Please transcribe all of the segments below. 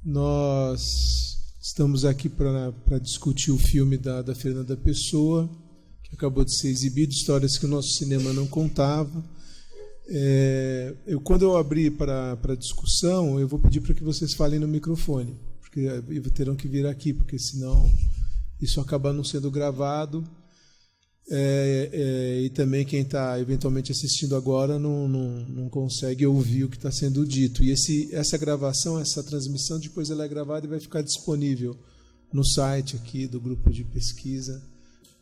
Nós estamos aqui para discutir o filme da Fernanda Pessoa, que acabou de ser exibido, histórias que o nosso cinema não contava. Quando eu abrir para a discussão, eu vou pedir para que vocês falem no microfone, porque terão que vir aqui, porque senão isso acaba não sendo gravado. E também quem está eventualmente assistindo agora não consegue ouvir o que está sendo dito. E essa gravação, essa transmissão, depois ela é gravada e vai ficar disponível no site aqui do grupo de pesquisa,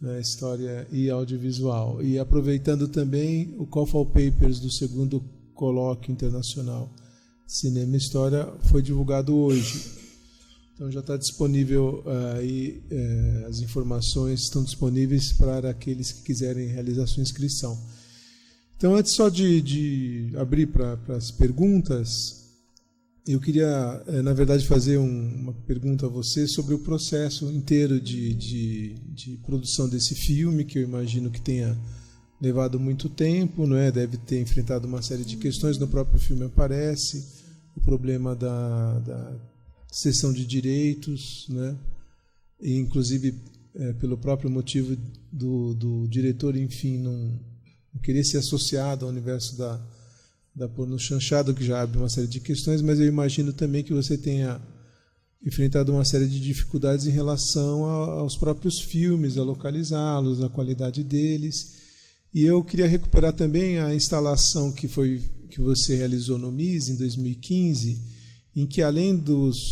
né, História e Audiovisual. E aproveitando também o Call for Papers do segundo colóquio internacional Cinema e História foi divulgado hoje. Então já está disponível aí, as informações estão disponíveis para aqueles que quiserem realizar sua inscrição. Então, antes só de abrir para as perguntas, eu queria, na verdade, fazer uma pergunta a você sobre o processo inteiro de produção desse filme, que eu imagino que tenha levado muito tempo, não é? Deve ter enfrentado uma série de questões, no próprio filme aparece o problema da cessão de direitos, né? E, inclusive, pelo próprio motivo do diretor, enfim, não querer ser associado ao universo da pornochanchada, que já abre uma série de questões, mas eu imagino também que você tenha enfrentado uma série de dificuldades em relação aos próprios filmes, a localizá-los, a qualidade deles. E eu queria recuperar também a instalação que você realizou no MIS em 2015, em que, além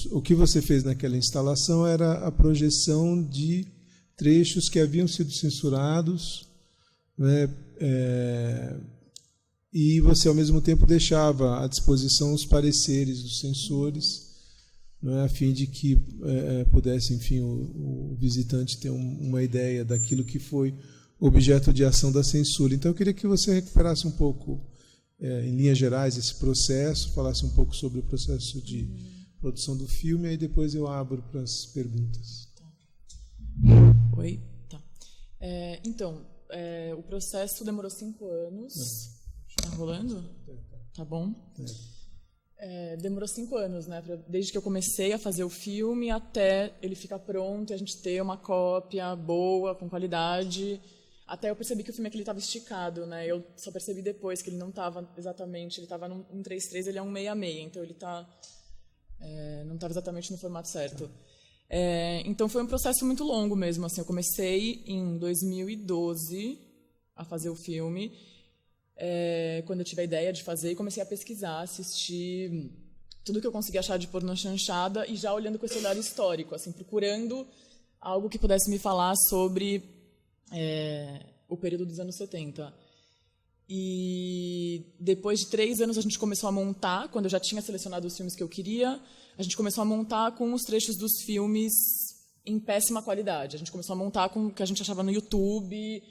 o que você fez naquela instalação era a projeção de trechos que haviam sido censurados, né, e você, ao mesmo tempo, deixava à disposição os pareceres dos censores, né, a fim de que pudesse, enfim, o visitante ter uma ideia daquilo que foi objeto de ação da censura. Então, eu queria que você recuperasse um pouco, em linhas gerais, esse processo, falasse um pouco sobre o processo de produção do filme, e aí depois eu abro para as perguntas. Oi? Tá. Então, o processo demorou 5 anos. Está rolando? Tá bom? Demorou 5 anos, né? Desde que eu comecei a fazer o filme até ele ficar pronto e a gente ter uma cópia boa, com qualidade. Até eu percebi que o filme aqui estava esticado, né? Eu só percebi depois que ele não estava exatamente, ele estava num 1:3:3, ele é 1:66, então ele não estava exatamente no formato certo. Então foi um processo muito longo mesmo, assim. Eu comecei em 2012 a fazer o filme, quando eu tive a ideia de fazer, e comecei a pesquisar, assistir tudo que eu conseguia achar de pornochanchada e já olhando com esse olhar histórico, assim, procurando algo que pudesse me falar sobre o período dos anos 70. E depois de 3 anos a gente começou a montar, quando eu já tinha selecionado os filmes que eu queria, a gente começou a montar com os trechos dos filmes em péssima qualidade. A gente começou a montar com o que a gente achava no YouTube,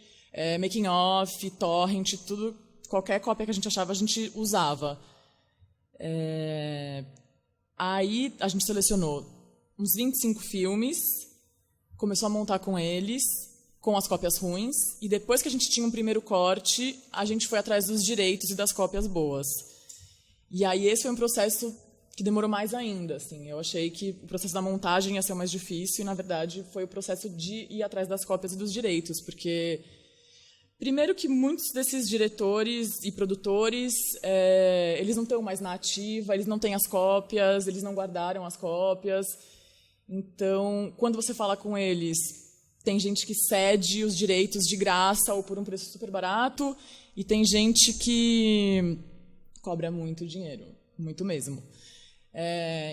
making of, torrent, tudo, qualquer cópia que a gente achava a gente usava. Aí a gente selecionou uns 25 filmes, começou a montar com eles, com as cópias ruins, e depois que a gente tinha um primeiro corte, a gente foi atrás dos direitos e das cópias boas. E aí esse foi um processo que demorou mais ainda, assim. Eu achei que o processo da montagem ia ser o mais difícil, e na verdade foi o processo de ir atrás das cópias e dos direitos, porque primeiro que muitos desses diretores e produtores, eles não estão mais na ativa, eles não têm as cópias, eles não guardaram as cópias. Então, quando você fala com eles, tem gente que cede os direitos de graça ou por um preço super barato, e tem gente que cobra muito dinheiro, muito mesmo.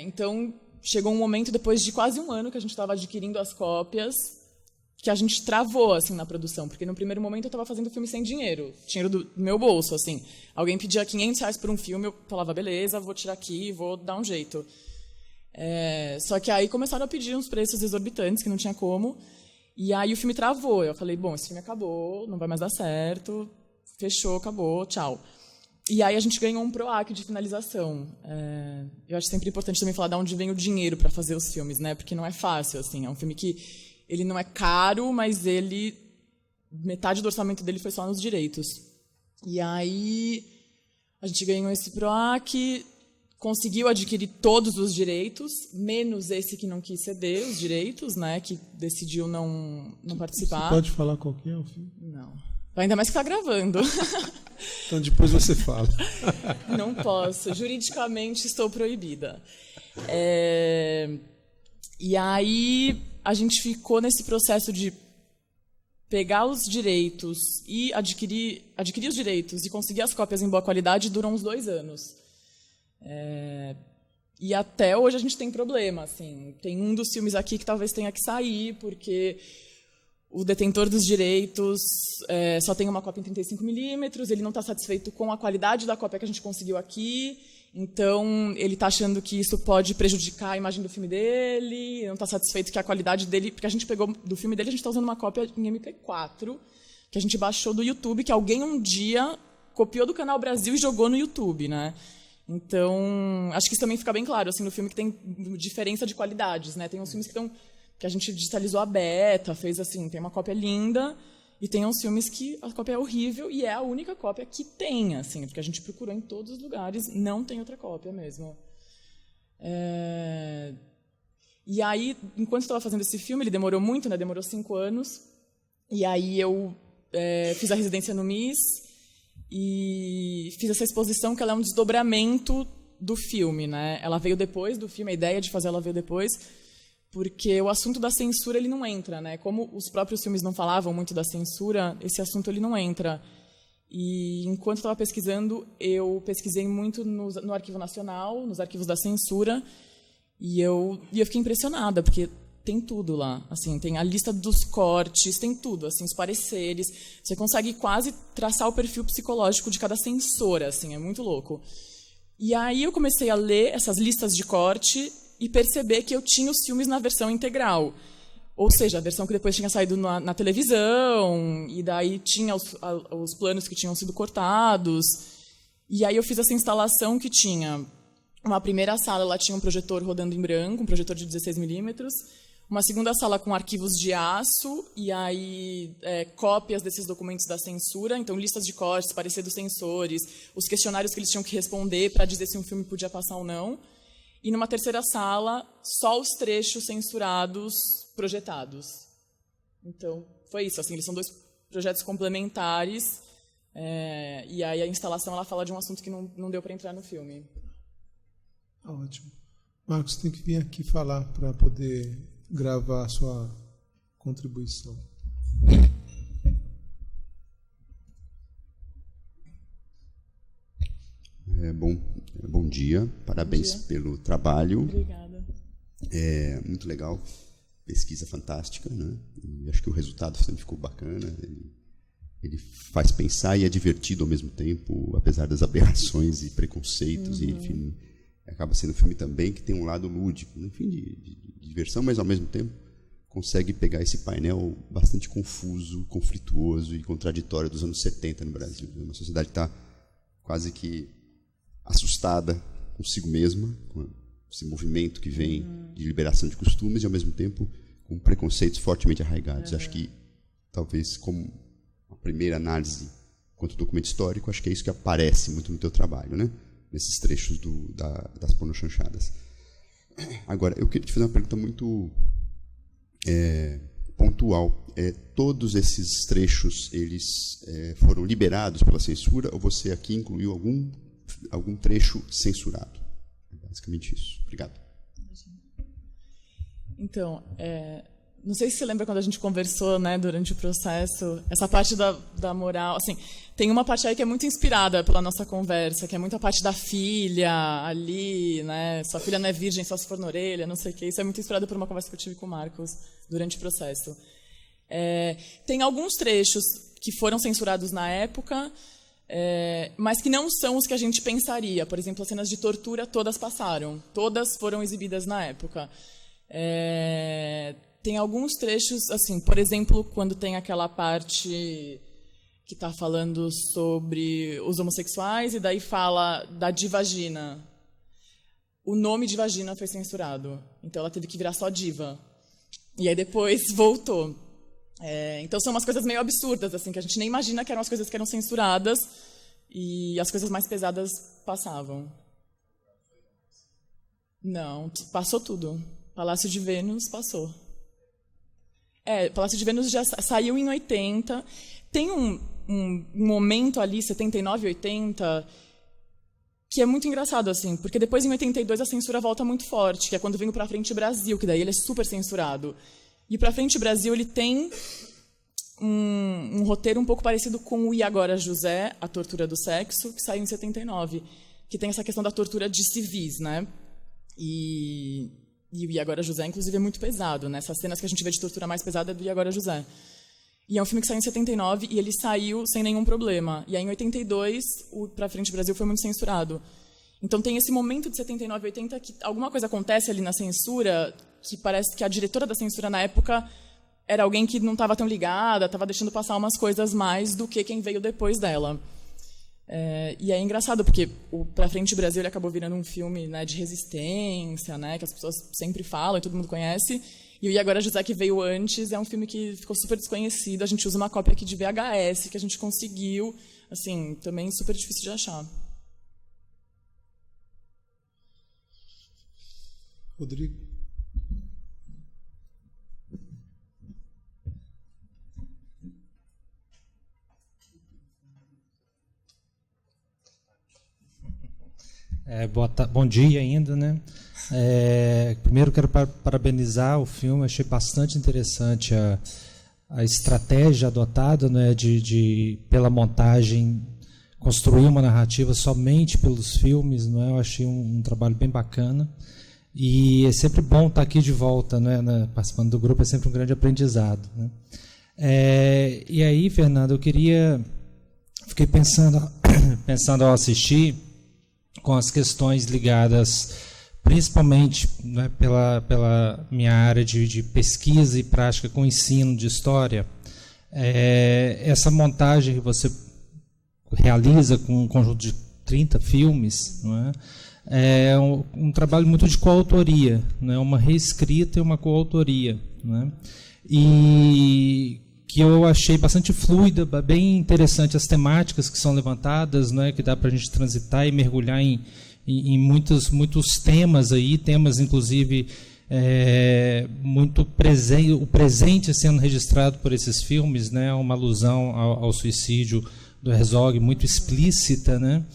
Então, chegou um momento, depois de quase 1 ano que a gente estava adquirindo as cópias, que a gente travou assim, na produção, porque no primeiro momento eu estava fazendo o filme sem dinheiro do meu bolso. Assim. Alguém pedia R$500 por um filme, eu falava, beleza, vou tirar aqui, vou dar um jeito. Só que aí começaram a pedir uns preços exorbitantes, que não tinha como. E aí o filme travou. Eu falei, bom, esse filme acabou, não vai mais dar certo, fechou, acabou, tchau. E aí a gente ganhou um PROAC de finalização. Eu acho sempre importante também falar de onde vem o dinheiro para fazer os filmes, né? Porque não é fácil, assim. É um filme que ele não é caro, mas metade do orçamento dele foi só nos direitos. E aí a gente ganhou esse PROAC, conseguiu adquirir todos os direitos, menos esse que não quis ceder os direitos, né, que decidiu não participar. Você pode falar qual que é o filme? Não. Ainda mais que está gravando. Então depois você fala. Não posso. Juridicamente estou proibida. E aí a gente ficou nesse processo de pegar os direitos e adquirir os direitos e conseguir as cópias em boa qualidade durou uns 2 anos. E até hoje a gente tem problema. Assim. Tem um dos filmes aqui que talvez tenha que sair, porque o detentor dos direitos só tem uma cópia em 35mm, ele não está satisfeito com a qualidade da cópia que a gente conseguiu aqui, então ele está achando que isso pode prejudicar a imagem do filme dele, não está satisfeito que a qualidade dele... Porque a gente pegou do filme dele, a gente está usando uma cópia em MP4, que a gente baixou do YouTube, que alguém um dia copiou do Canal Brasil e jogou no YouTube, né? Então, acho que isso também fica bem claro, assim, no filme que tem diferença de qualidades, né? Tem uns filmes que a gente digitalizou a beta, fez assim, tem uma cópia linda, e tem uns filmes que a cópia é horrível e é a única cópia que tem, assim, porque a gente procurou em todos os lugares, não tem outra cópia mesmo. E aí, enquanto estava fazendo esse filme, ele demorou muito, né? Demorou 5 anos, e aí eu fiz a residência no MIS e fiz essa exposição que ela é um desdobramento do filme, né? Ela veio depois do filme, a ideia de fazer ela veio depois, porque o assunto da censura ele não entra, né? Como os próprios filmes não falavam muito da censura, esse assunto ele não entra. E enquanto estava pesquisando, eu pesquisei muito no Arquivo Nacional, nos arquivos da censura, e eu fiquei impressionada, porque tem tudo lá, assim, tem a lista dos cortes, tem tudo, assim, os pareceres, você consegue quase traçar o perfil psicológico de cada censora, assim, é muito louco. E aí eu comecei a ler essas listas de corte e perceber que eu tinha os filmes na versão integral. Ou seja, a versão que depois tinha saído na televisão, e daí tinha os planos que tinham sido cortados. E aí eu fiz essa instalação que tinha uma primeira sala, ela tinha um projetor rodando em branco, um projetor de 16mm, uma segunda sala com arquivos de aço, e aí cópias desses documentos da censura, então listas de cortes, parecer dos censores, os questionários que eles tinham que responder para dizer se um filme podia passar ou não. E numa terceira sala, só os trechos censurados projetados. Então, foi isso. Assim, eles são 2 projetos complementares, e aí a instalação ela fala de um assunto que não deu para entrar no filme. Ótimo. Marcos, tem que vir aqui falar para poder gravar a sua contribuição. Bom dia, parabéns pelo trabalho. Obrigada. Muito legal, pesquisa fantástica, né? E acho que o resultado sempre ficou bacana. Ele faz pensar e é divertido ao mesmo tempo, apesar das aberrações e preconceitos. E, enfim, acaba sendo um filme também que tem um lado lúdico, enfim, de diversão, mas ao mesmo tempo consegue pegar esse painel bastante confuso, conflituoso e contraditório dos anos 70 no Brasil. Uma sociedade que está quase que assustada consigo mesma, com esse movimento que vem de liberação de costumes e, ao mesmo tempo, com preconceitos fortemente arraigados. Acho que, talvez, como a primeira análise quanto documento histórico, acho que é isso que aparece muito no teu trabalho, né? Nesses trechos das pornochanchadas. Agora, eu queria te fazer uma pergunta muito pontual. Todos esses trechos, eles foram liberados pela censura, ou você aqui incluiu algum trecho censurado? É basicamente isso. Obrigado. Então, não sei se você lembra quando a gente conversou, né, durante o processo, essa parte da moral, assim, tem uma parte aí que é muito inspirada pela nossa conversa, que é muito a parte da filha ali, né, sua filha não é virgem só se for na orelha, não sei o quê. Isso é muito inspirado por uma conversa que eu tive com o Marcos durante o processo. Tem alguns trechos que foram censurados na época, mas que não são os que a gente pensaria. Por exemplo, as cenas de tortura todas passaram, todas foram exibidas na época. Tem alguns trechos, assim, por exemplo, quando tem aquela parte que está falando sobre os homossexuais e daí fala da divagina. O nome divagina foi censurado, então ela teve que virar só diva. E aí depois voltou. Então são umas coisas meio absurdas, assim, que a gente nem imagina que eram as coisas que eram censuradas e as coisas mais pesadas passavam. Não, passou tudo. Palácio de Vênus passou. Palácio de Vênus já saiu em 80. Tem um momento ali, 79, 80, que é muito engraçado, assim, porque depois, em 82, a censura volta muito forte, que é quando vem o Pra Frente Brasil, que daí ele é super censurado. E o Pra Frente Brasil, ele tem um roteiro um pouco parecido com o E Agora, José, A Tortura do Sexo, que saiu em 79, que tem essa questão da tortura de civis, né? E o E Agora, José, inclusive, é muito pesado, né? Essas cenas que a gente vê de tortura mais pesada é do E Agora, José. E é um filme que saiu em 79 e ele saiu sem nenhum problema. E aí, em 82, o Pra Frente Brasil foi muito censurado. Então, tem esse momento de 79 e 80 que alguma coisa acontece ali na censura que parece que a diretora da censura, na época, era alguém que não estava tão ligada, estava deixando passar umas coisas mais do que quem veio depois dela. E é engraçado, porque o Pra Frente Brasil ele acabou virando um filme, né, de resistência, né, que as pessoas sempre falam e todo mundo conhece. E o E Agora, José, que veio antes, é um filme que ficou super desconhecido. A gente usa uma cópia aqui de VHS, que a gente conseguiu. Assim, também super difícil de achar. Rodrigo. Bom dia ainda, né? Primeiro quero parabenizar o filme, achei bastante interessante a estratégia adotada, né, de pela montagem construir uma narrativa somente pelos filmes, não é? Eu achei um trabalho bem bacana e é sempre bom estar aqui de volta, né, participando do grupo, é sempre um grande aprendizado, né? E aí, Fernando, fiquei pensando ao assistir com as questões ligadas principalmente, né, pela minha área de pesquisa e prática com ensino de história, essa montagem que você realiza com um conjunto de 30 filmes, não é um trabalho muito de coautoria, né, uma reescrita e uma coautoria, né, e que eu achei bastante fluida, bem interessante as temáticas que são levantadas, né, que dá para a gente transitar e mergulhar em muitos temas aí, temas inclusive muito o presente sendo registrado por esses filmes, né, uma alusão ao suicídio do Herzog muito explícita, né?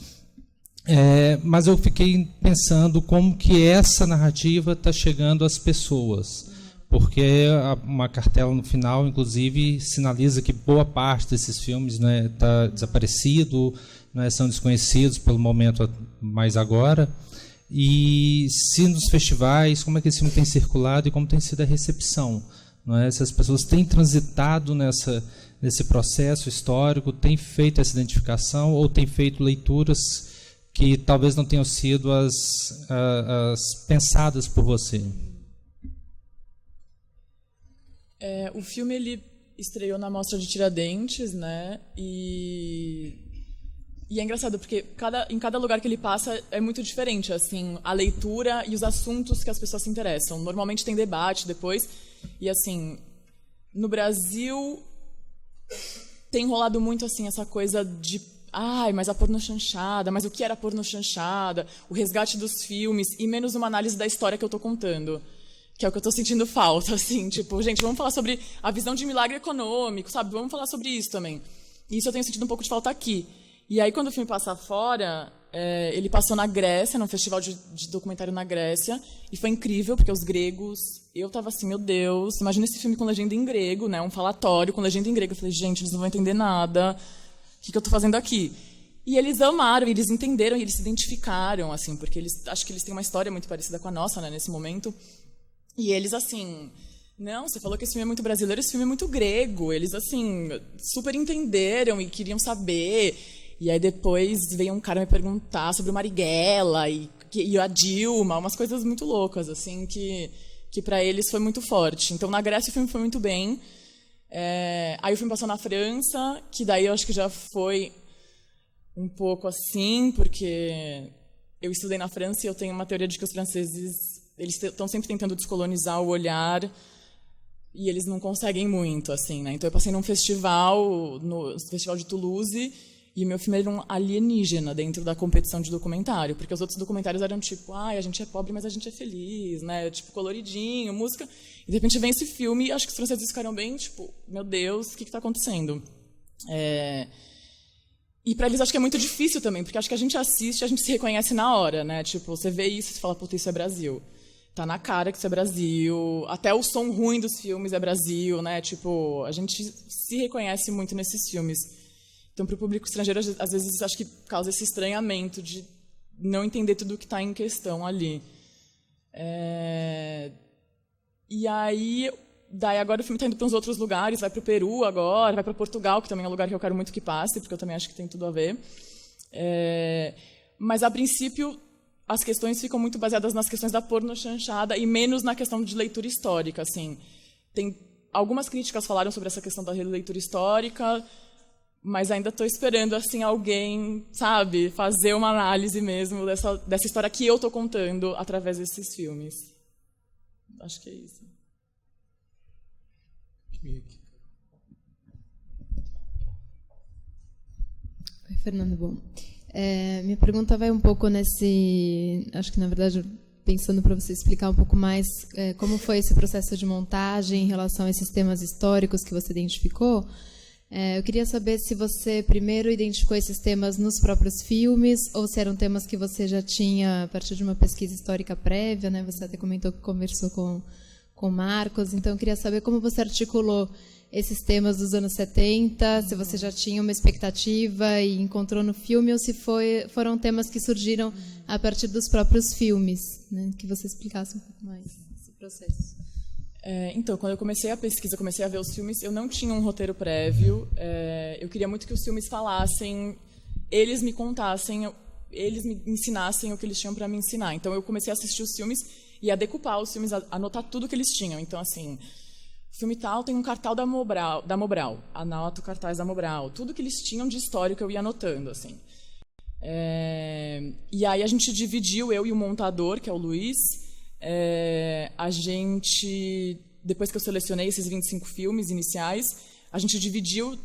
Mas eu fiquei pensando como que essa narrativa está chegando às pessoas, porque uma cartela no final, inclusive, sinaliza que boa parte desses filmes está desaparecido, são desconhecidos pelo momento mais agora. E se nos festivais, como é que esse filme tem circulado e como tem sido a recepção? Se as pessoas têm transitado nesse processo histórico, têm feito essa identificação ou têm feito leituras que talvez não tenham sido as pensadas por você? O filme ele estreou na Mostra de Tiradentes, né? E é engraçado porque em cada lugar que ele passa é muito diferente, assim, a leitura e os assuntos que as pessoas se interessam. Normalmente tem debate depois e assim, no Brasil tem rolado muito assim essa coisa de mas a pornochanchada, mas o que era pornochanchada, o resgate dos filmes e menos uma análise da história que eu estou contando. Que é o que eu estou sentindo falta, assim, tipo, gente, vamos falar sobre a visão de milagre econômico, sabe? Vamos falar sobre isso também. E isso eu tenho sentido um pouco de falta aqui. E aí, quando o filme passa fora, ele passou na Grécia, num festival de documentário na Grécia, e foi incrível, porque os gregos... Eu estava assim, meu Deus, imagina esse filme com legenda em grego, né? Um falatório com legenda em grego. Eu falei, gente, eles não vão entender nada. O que eu estou fazendo aqui? E eles amaram, eles entenderam, e eles se identificaram, assim, porque acho que eles têm uma história muito parecida com a nossa, né, nesse momento. E eles, assim, não, você falou que esse filme é muito brasileiro, esse filme é muito grego. Eles, assim, super entenderam e queriam saber. E aí depois veio um cara me perguntar sobre o Marighella e a Dilma, umas coisas muito loucas, assim, que para eles foi muito forte. Então, na Grécia o filme foi muito bem. Aí o filme passou na França, que daí eu acho que já foi um pouco assim, porque eu estudei na França e eu tenho uma teoria de que os franceses... Eles estão sempre tentando descolonizar o olhar e eles não conseguem muito, assim, né? Então eu passei num festival, no Festival de Toulouse, E o meu filme era um alienígena dentro da competição de documentário, porque os outros documentários eram tipo, a gente é pobre, mas a gente é feliz, né? Tipo, coloridinho, música. E de repente vem esse filme e acho que os franceses ficaram bem, tipo, meu Deus, o que está acontecendo? E para eles acho que é muito difícil também, porque acho que a gente assiste, a gente se reconhece na hora, né? Tipo, você vê isso e fala, puta, isso é Brasil. Tá na cara que isso é Brasil. Até o som ruim dos filmes é Brasil, né? Tipo, a gente se reconhece muito nesses filmes. Então, para o público estrangeiro, às vezes, acho que causa esse estranhamento de não entender tudo o que está em questão ali. E aí, agora o filme está indo para uns outros lugares, vai para o Peru agora, vai para Portugal, que também é um lugar que eu quero muito que passe, porque eu também acho que tem tudo a ver. Mas, a princípio, as questões ficam muito baseadas nas questões da pornochanchada e menos na questão de leitura histórica. Assim. Algumas críticas falaram sobre essa questão da releitura histórica, mas ainda estou esperando assim alguém, sabe, fazer uma análise mesmo dessa história que eu estou contando através desses filmes. Acho que é isso. Oi, Fernando. Bom, minha pergunta vai um pouco nesse... Acho que, na verdade, pensando para você explicar um pouco mais como foi esse processo de montagem em relação a esses temas históricos que você identificou. Eu queria saber se você primeiro identificou esses temas nos próprios filmes ou se eram temas que você já tinha a partir de uma pesquisa histórica prévia, né? Você até comentou que conversou com o Marcos. Então, eu queria saber como você articulou esses temas dos anos 70, se você já tinha uma expectativa e encontrou no filme ou se foram temas que surgiram a partir dos próprios filmes, né? Que você explicasse um pouco mais esse processo. Então, quando eu comecei a pesquisa, comecei a ver os filmes, eu não tinha um roteiro prévio. Eu queria muito que os filmes falassem, eles me contassem, eles me ensinassem o que eles tinham para me ensinar. Então, eu comecei a assistir os filmes e a decupar os filmes, a anotar tudo que eles tinham. Então, assim, o filme tal tem um cartaz da Mobral, anoto o cartaz da Mobral. Tudo que eles tinham de histórico eu ia anotando, assim. E aí a gente dividiu, eu e o montador, que é o Luiz. A gente, depois que eu selecionei esses 25 filmes iniciais, a gente dividiu,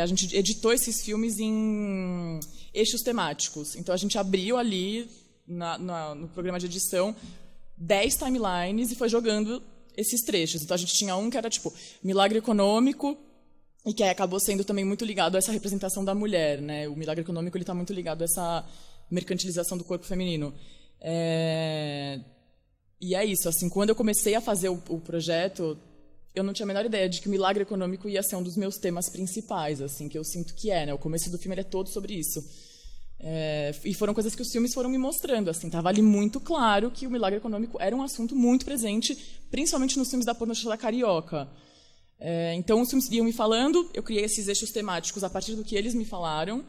a gente editou esses filmes em eixos temáticos. Então, a gente abriu ali, no programa de edição, 10 timelines e foi jogando esses trechos. Então, a gente tinha um que era, tipo, milagre econômico, e que acabou sendo também muito ligado a essa representação da mulher, né? O milagre econômico está muito ligado a essa mercantilização do corpo feminino. E é isso, assim, quando eu comecei a fazer o projeto, eu não tinha a menor ideia de que o milagre econômico ia ser um dos meus temas principais, assim, que eu sinto que né? O começo do filme ele é todo sobre isso. E foram coisas que os filmes foram me mostrando, assim, estava ali muito claro que o milagre econômico era um assunto muito presente, principalmente nos filmes da pornochanchada carioca. Então, os filmes iam me falando, eu criei esses eixos temáticos a partir do que eles me falaram,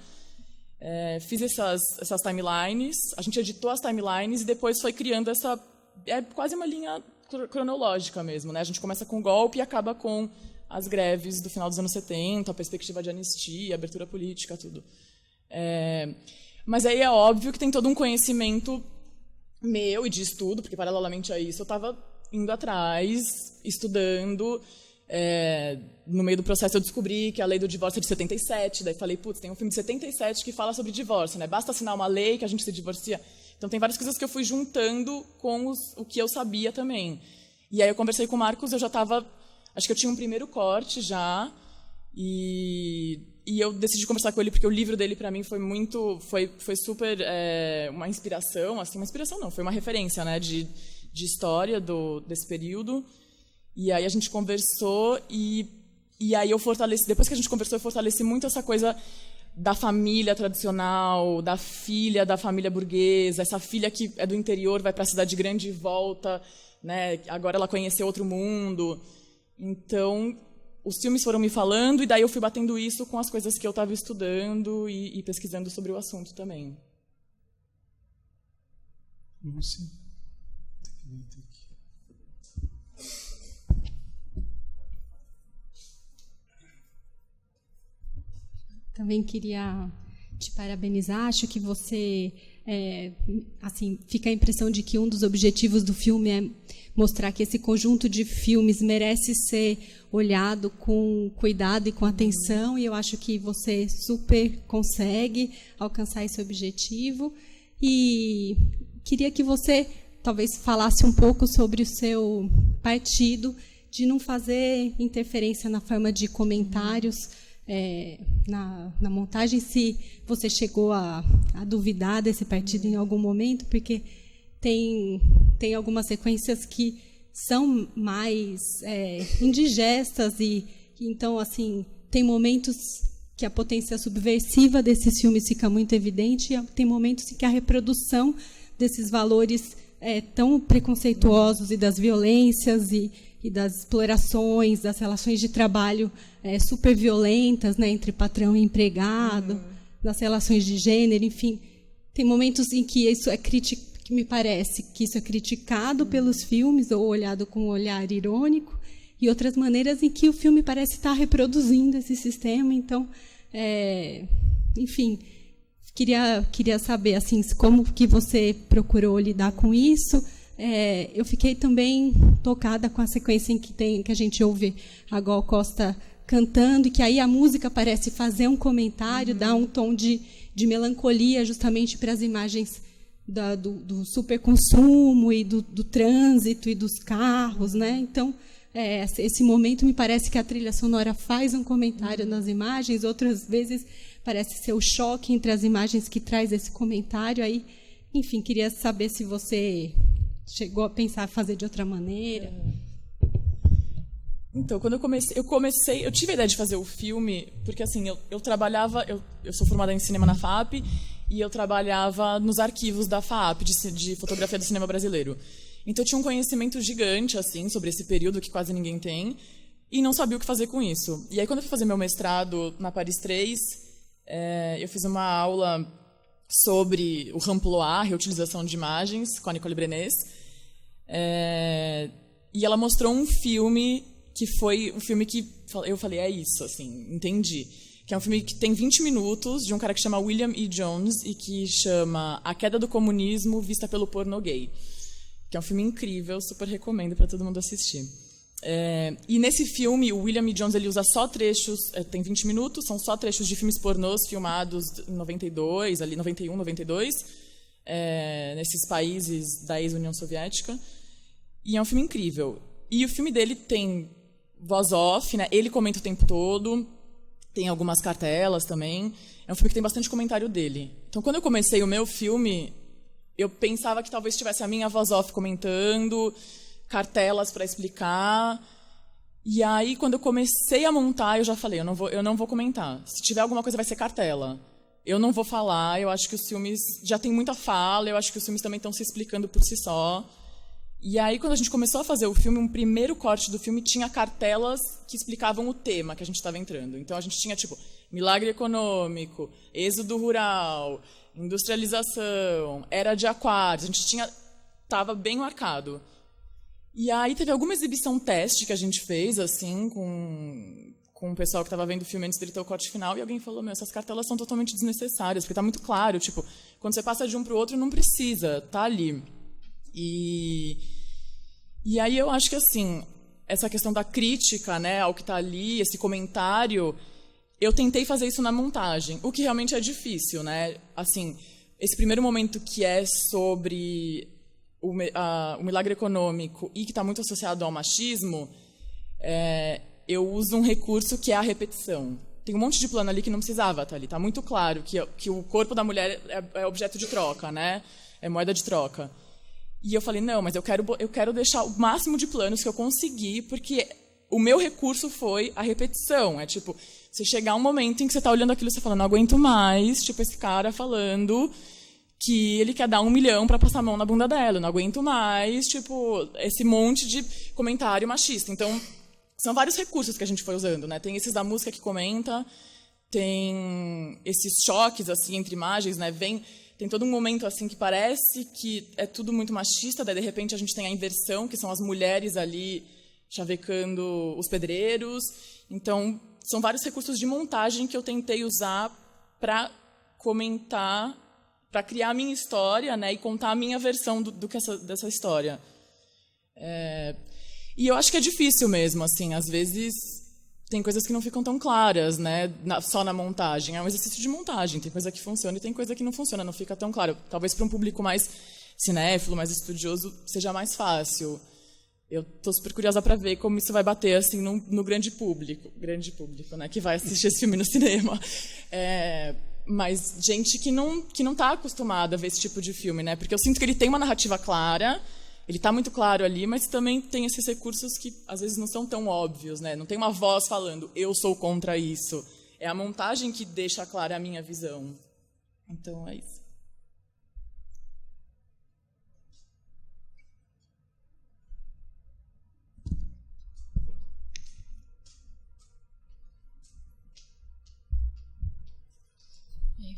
fiz essas timelines, a gente editou as timelines e depois foi criando essa... quase uma linha cronológica mesmo, né? A gente começa com o golpe e acaba com as greves do final dos anos 70, a perspectiva de anistia, abertura política, tudo. Mas aí é óbvio que tem todo um conhecimento meu e de estudo, porque paralelamente a isso eu estava indo atrás, estudando. No meio do processo eu descobri que a lei do divórcio é de 77, daí falei, putz, tem um filme de 77 que fala sobre divórcio, né? Basta assinar uma lei que a gente se divorcia. Então, tem várias coisas que eu fui juntando com o que eu sabia também. E aí eu conversei com o Marcos, eu já estava... Acho que eu tinha um primeiro corte já, e eu decidi conversar com ele, porque o livro dele, para mim, foi super uma inspiração, assim, uma inspiração não, foi uma referência, né, de história desse período. E aí a gente conversou, e aí eu fortaleci... Depois que a gente conversou, eu fortaleci muito essa coisa... da família tradicional, da filha da família burguesa, essa filha que é do interior, vai para a cidade grande e volta, né? Agora ela conheceu outro mundo. Então, os filmes foram me falando, e daí eu fui batendo isso com as coisas que eu estava estudando e pesquisando sobre o assunto também. Lúcia. Também queria te parabenizar. Acho que você assim, fica a impressão de que um dos objetivos do filme é mostrar que esse conjunto de filmes merece ser olhado com cuidado e com atenção, e eu acho que você super consegue alcançar esse objetivo. E queria que você talvez falasse um pouco sobre o seu partido, de não fazer interferência na forma de comentários na montagem, se você chegou a duvidar desse partido em algum momento, porque tem algumas sequências que são mais indigestas, e então, assim, tem momentos que a potência subversiva desses filmes fica muito evidente, e tem momentos em que a reprodução desses valores tão preconceituosos e das violências e das explorações, das relações de trabalho super violentas, né, entre patrão e empregado, das relações de gênero, enfim, tem momentos em que isso que me parece que isso é criticado pelos filmes ou olhado com um olhar irônico, e outras maneiras em que o filme parece estar reproduzindo esse sistema. Então, enfim, queria saber assim, como que você procurou lidar com isso. Eu fiquei também tocada com a sequência em que a gente ouve a Gal Costa cantando, e que aí a música parece fazer um comentário, dá um tom de melancolia justamente para as imagens do superconsumo e do trânsito e dos carros, né? Então, esse momento me parece que a trilha sonora faz um comentário nas imagens, outras vezes parece ser o choque entre as imagens que traz esse comentário. Aí, enfim, queria saber se você chegou a pensar em fazer de outra maneira. Então, quando eu tive a ideia de fazer o filme, porque assim, eu trabalhava, eu sou formada em cinema na FAP, e eu trabalhava nos arquivos da FAP, de fotografia do cinema brasileiro. Então, eu tinha um conhecimento gigante assim sobre esse período que quase ninguém tem, e não sabia o que fazer com isso. E aí, quando eu fui fazer meu mestrado na Paris 3, eu fiz uma aula sobre o Ramplois, reutilização de imagens, com a Nicole Brenes, e ela mostrou um filme que foi um filme que eu falei, é isso, assim, entendi. Que é um filme que tem 20 minutos, de um cara que chama William E. Jones, e que chama A Queda do Comunismo Vista pelo Pornô Gay. Que é um filme incrível, super recomendo para todo mundo assistir. E nesse filme, o William E. Jones ele usa só trechos, tem 20 minutos, são só trechos de filmes pornôs filmados em 92, ali 91, 92, nesses países da ex-União Soviética. E é um filme incrível. E o filme dele tem voz off, né? Ele comenta o tempo todo, tem algumas cartelas também. É um filme que tem bastante comentário dele. Então, quando eu comecei o meu filme, eu pensava que talvez tivesse a minha voz off comentando, cartelas para explicar. E aí, quando eu comecei a montar, eu já falei, eu não vou comentar. Se tiver alguma coisa, vai ser cartela. Eu não vou falar, eu acho que os filmes já tem muita fala, eu acho que os filmes também estão se explicando por si só. E aí, quando a gente começou a fazer o filme, um primeiro corte do filme tinha cartelas que explicavam o tema que a gente estava entrando. Então, a gente tinha, tipo, milagre econômico, êxodo rural, industrialização, era de aquários. A gente estava bem marcado. E aí, teve alguma exibição teste que a gente fez, assim, com o pessoal que estava vendo o filme antes dele ter o corte final, e alguém falou, essas cartelas são totalmente desnecessárias, porque está muito claro, tipo, quando você passa de um para o outro, não precisa, tá ali. E aí eu acho que, assim, essa questão da crítica, né, ao que está ali, esse comentário, eu tentei fazer isso na montagem, o que realmente é difícil, né? Assim, esse primeiro momento que é sobre o milagre econômico e que está muito associado ao machismo, eu uso um recurso que é a repetição. Tem um monte de plano ali que não precisava estar ali. Está muito claro que o corpo da mulher é objeto de troca, né? É moeda de troca. E eu falei, não, mas eu quero deixar o máximo de planos que eu conseguir, porque o meu recurso foi a repetição. É tipo, você chegar um momento em que você está olhando aquilo e você fala, não aguento mais, tipo, esse cara falando que ele quer dar 1 milhão para passar a mão na bunda dela, eu não aguento mais, tipo, esse monte de comentário machista. Então, são vários recursos que a gente foi usando, né? Tem esses da música que comenta, tem esses choques, assim, entre imagens, né? Tem todo um momento assim que parece que é tudo muito machista, daí de repente a gente tem a inversão, que são as mulheres ali chavecando os pedreiros. Então, são vários recursos de montagem que eu tentei usar para comentar criar a minha história, né, e contar a minha versão dessa história. E eu acho que é difícil mesmo, assim, às vezes tem coisas que não ficam tão claras, né, só na montagem. É um exercício de montagem, tem coisa que funciona e tem coisa que não funciona, não fica tão claro. Talvez para um público mais cinéfilo, mais estudioso, seja mais fácil. Eu estou super curiosa para ver como isso vai bater assim no grande público, né, que vai assistir esse filme no cinema. Mas gente que não está acostumada a ver esse tipo de filme, né? Porque eu sinto que ele tem uma narrativa clara, ele está muito claro ali, mas também tem esses recursos que às vezes não são tão óbvios, né? Não tem uma voz falando, eu sou contra isso. É a montagem que deixa clara a minha visão. Então é isso.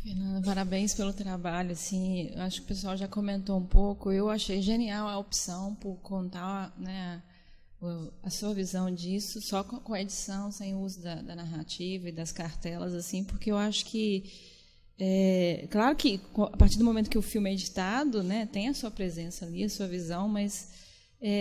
Fernanda, parabéns pelo trabalho. Assim, acho que o pessoal já comentou um pouco. Eu achei genial a opção por contar, né, a sua visão disso, só com a edição, sem o uso da narrativa e das cartelas, assim, porque eu acho que, claro que a partir do momento que o filme é editado, né, tem a sua presença ali, a sua visão, mas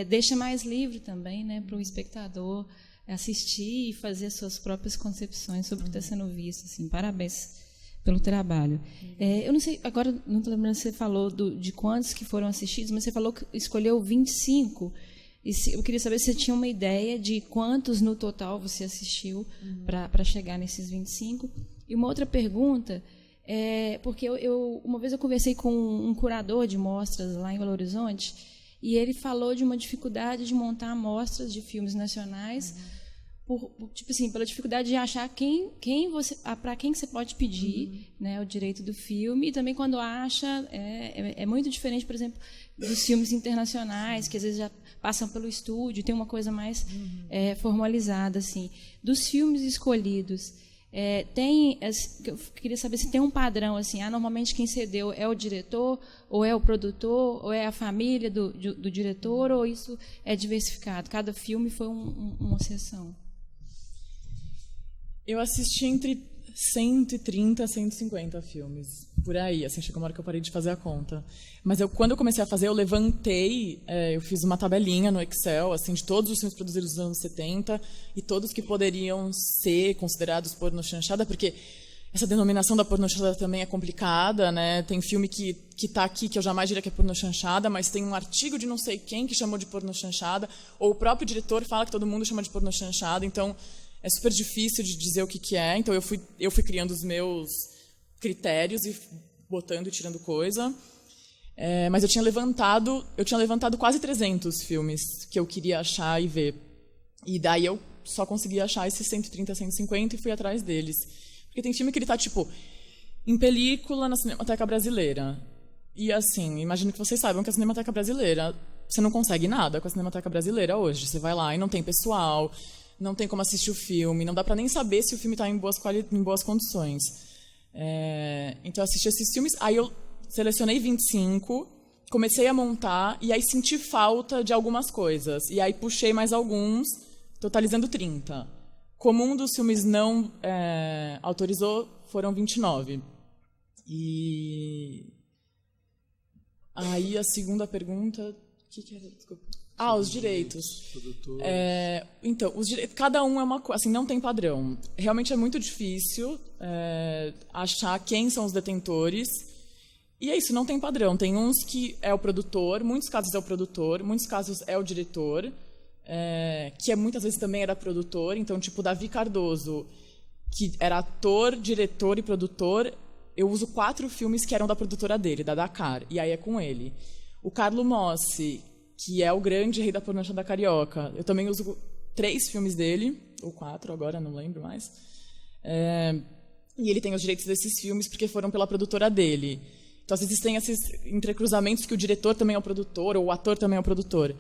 deixa mais livre também, né, para o espectador assistir e fazer as suas próprias concepções sobre o que está sendo visto. Assim, parabéns pelo trabalho. Eu não sei, agora não estou lembrando se você falou de quantos que foram assistidos, mas você falou que escolheu 25. Eu queria saber se você tinha uma ideia de quantos no total você assistiu para chegar nesses 25. E uma outra pergunta, porque uma vez eu conversei com um curador de mostras lá em Belo Horizonte, e ele falou de uma dificuldade de montar mostras de filmes nacionais, tipo assim, pela dificuldade de achar para quem você pode pedir, né, o direito do filme, e também quando acha é muito diferente, por exemplo, dos filmes internacionais, que às vezes já passam pelo estúdio, tem uma coisa mais formalizada, assim. Dos filmes escolhidos, eu queria saber se tem um padrão, assim, normalmente quem cedeu é o diretor, ou é o produtor, ou é a família do diretor, ou isso é diversificado? Cada filme foi uma exceção. Eu assisti entre 130 a 150 filmes, por aí. Assim, chegou uma hora que eu parei de fazer a conta. Mas quando eu comecei a fazer, eu levantei, eu fiz uma tabelinha no Excel, assim, de todos os filmes produzidos nos anos 70 e todos que poderiam ser considerados pornochanchada, porque essa denominação da pornochanchada também é complicada, né? Tem filme que está aqui que eu jamais diria que é pornochanchada, mas tem um artigo de não sei quem que chamou de pornochanchada, ou o próprio diretor fala que todo mundo chama de pornochanchada, então é super difícil de dizer o que é. Então eu fui criando os meus critérios e botando e tirando coisa. Mas eu tinha levantado quase 300 filmes que eu queria achar e ver. E daí eu só consegui achar esses 130, 150 e fui atrás deles. Porque tem filme que ele está, tipo, em película na Cinemateca Brasileira. E, assim, imagino que vocês saibam que a Cinemateca Brasileira, você não consegue nada com a Cinemateca Brasileira hoje. Você vai lá e não tem pessoal, não tem como assistir o filme, não dá para nem saber se o filme está em boas condições. Então eu assisti esses filmes, aí eu selecionei 25, comecei a montar e aí senti falta de algumas coisas. E aí puxei mais alguns, totalizando 30. Como um dos filmes não autorizou, foram 29. E aí a segunda pergunta... O que era? Desculpa. Os direitos. Então, cada um é uma coisa, assim, não tem padrão. Realmente é muito difícil achar quem são os detentores. E é isso, não tem padrão. Tem uns que é o produtor, muitos casos é o produtor, muitos casos é o diretor, que muitas vezes também era produtor. Então, tipo, Davi Cardoso, que era ator, diretor e produtor, eu uso 4 filmes que eram da produtora dele, da Dakar, e aí é com ele. O Carlo Mossi, que é o grande rei da pornochanchada carioca. Eu também uso 3 filmes dele, ou 4 agora, não lembro mais. E ele tem os direitos desses filmes porque foram pela produtora dele. Então, às vezes, tem esses entrecruzamentos que o diretor também é o produtor, ou o ator também é o produtor.